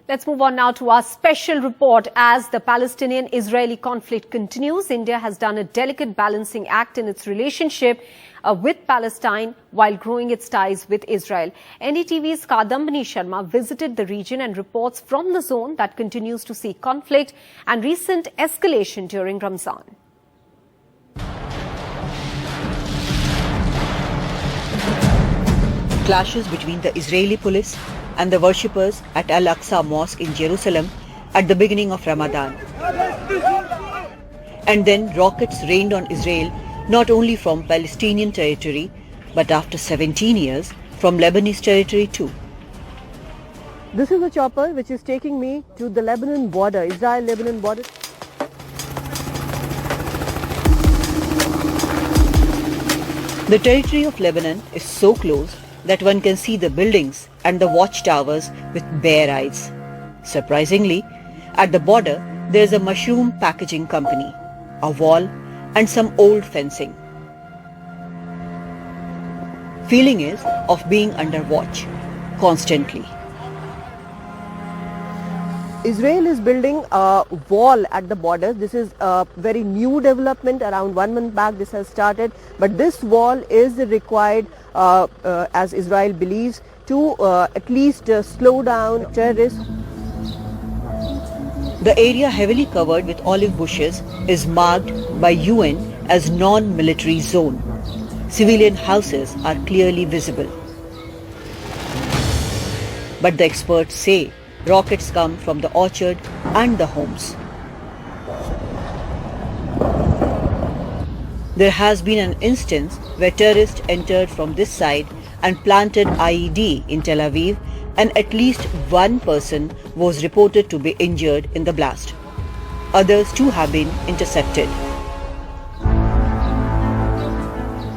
Let's move on now to our special report. As the Palestinian-Israeli conflict continues, India has done a delicate balancing act in its relationship with Palestine while growing its ties with Israel. NDTV's Kadambani Sharma visited the region and reports from the zone that continues to see conflict and recent escalation during Ramzan. Clashes between the Israeli police and the worshippers at Al-Aqsa Mosque in Jerusalem at the beginning of Ramadan. And then rockets rained on Israel not only from Palestinian territory but after 17 years from Lebanese territory too. This is a chopper which is taking me to the Lebanon border, Israel-Lebanon border. The territory of Lebanon is so close that one can see the buildings and the watchtowers with bare eyes. Surprisingly, at the border there is a mushroom packaging company, a wall and some old fencing. Feeling is of being under watch constantly. Israel is building a wall at the border. This is a very new development. Around 1 month back this has started. But this wall is required, as Israel believes, to at least slow down terrorists. The area heavily covered with olive bushes is marked by UN as non-military zone. Civilian houses are clearly visible. But the experts say rockets come from the orchard and the homes. There has been an instance where terrorists entered from this side and planted IED in Tel Aviv, and at least one person was reported to be injured in the blast. Others too have been intercepted.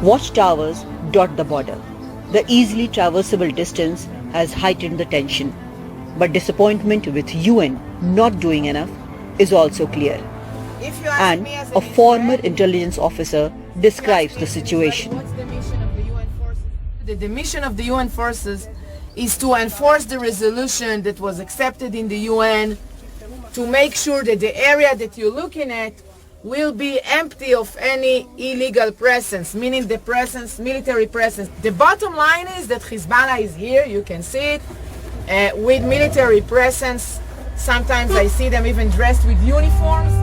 Watchtowers dot the border. The easily traversable distance has heightened the tension. But disappointment with UN not doing enough is also clear. And a former intelligence officer describes the situation. What's the mission of the UN forces? The mission of the UN forces is to enforce the resolution that was accepted in the UN, to make sure that the area that you're looking at will be empty of any illegal presence, meaning the presence, military presence. The bottom line is that Hezbollah is here, you can see it, with military presence. Sometimes I see them even dressed with uniforms.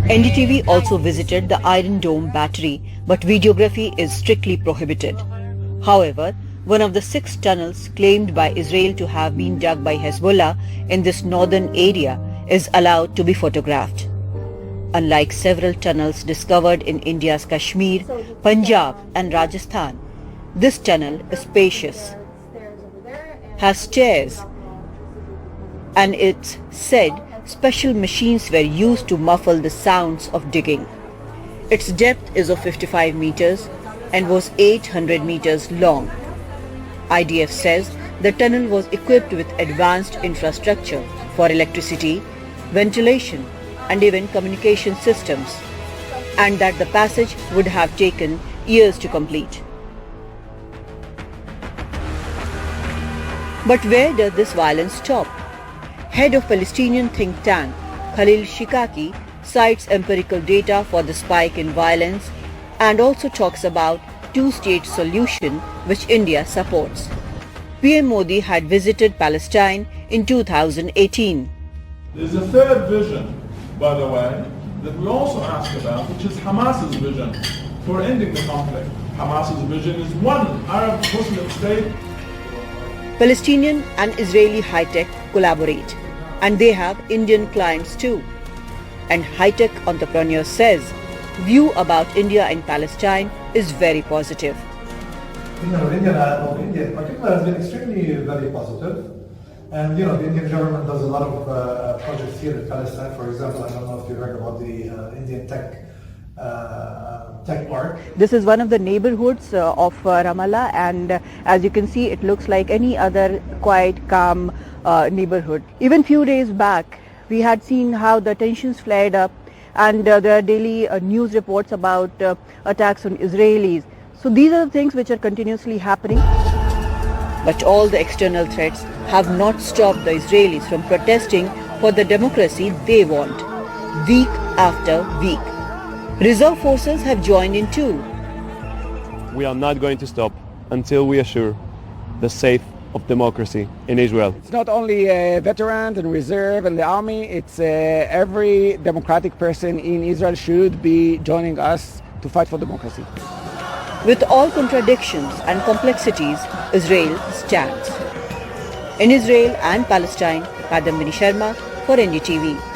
NDTV also visited the Iron Dome battery, but videography is strictly prohibited. However, one of the 6 tunnels claimed by Israel to have been dug by Hezbollah in this northern area is allowed to be photographed. Unlike several tunnels discovered in India's Kashmir, Punjab and Rajasthan, this tunnel is spacious, has stairs, and it's said special machines were used to muffle the sounds of digging. Its depth is of 55 meters and was 800 meters long. IDF says the tunnel was equipped with advanced infrastructure for electricity, ventilation and even communication systems, and that the passage would have taken years to complete. But where does this violence stop? Head of Palestinian think tank Khalil Shikaki cites empirical data for the spike in violence and also talks about two-state solution which India supports. PM Modi had visited Palestine in 2018. There's a third vision, by the way, that we also ask about, which is Hamas's vision for ending the conflict. Hamas's vision is one Arab Muslim state. Palestinian and Israeli high-tech collaborate, and they have Indian clients too. And high-tech entrepreneur says view about India and Palestine is very positive. India in particular has been extremely very positive. And the Indian government does a lot of projects here in Palestine. For example, I don't know if you heard about the Indian tech park. This is one of the neighborhoods of Ramallah, and as you can see, it looks like any other quiet, calm neighborhood. Even few days back, we had seen how the tensions flared up, and there are daily news reports about attacks on Israelis. So these are the things which are continuously happening. But all the external threats have not stopped the Israelis from protesting for the democracy they want, week after week. Reserve forces have joined in too. We are not going to stop until we assure the safe of democracy in Israel. It's not only veterans and reserve and the army, it's every democratic person in Israel should be joining us to fight for democracy. With all contradictions and complexities, Israel stands. In Israel and Palestine, Kadambini Sharma for NDTV.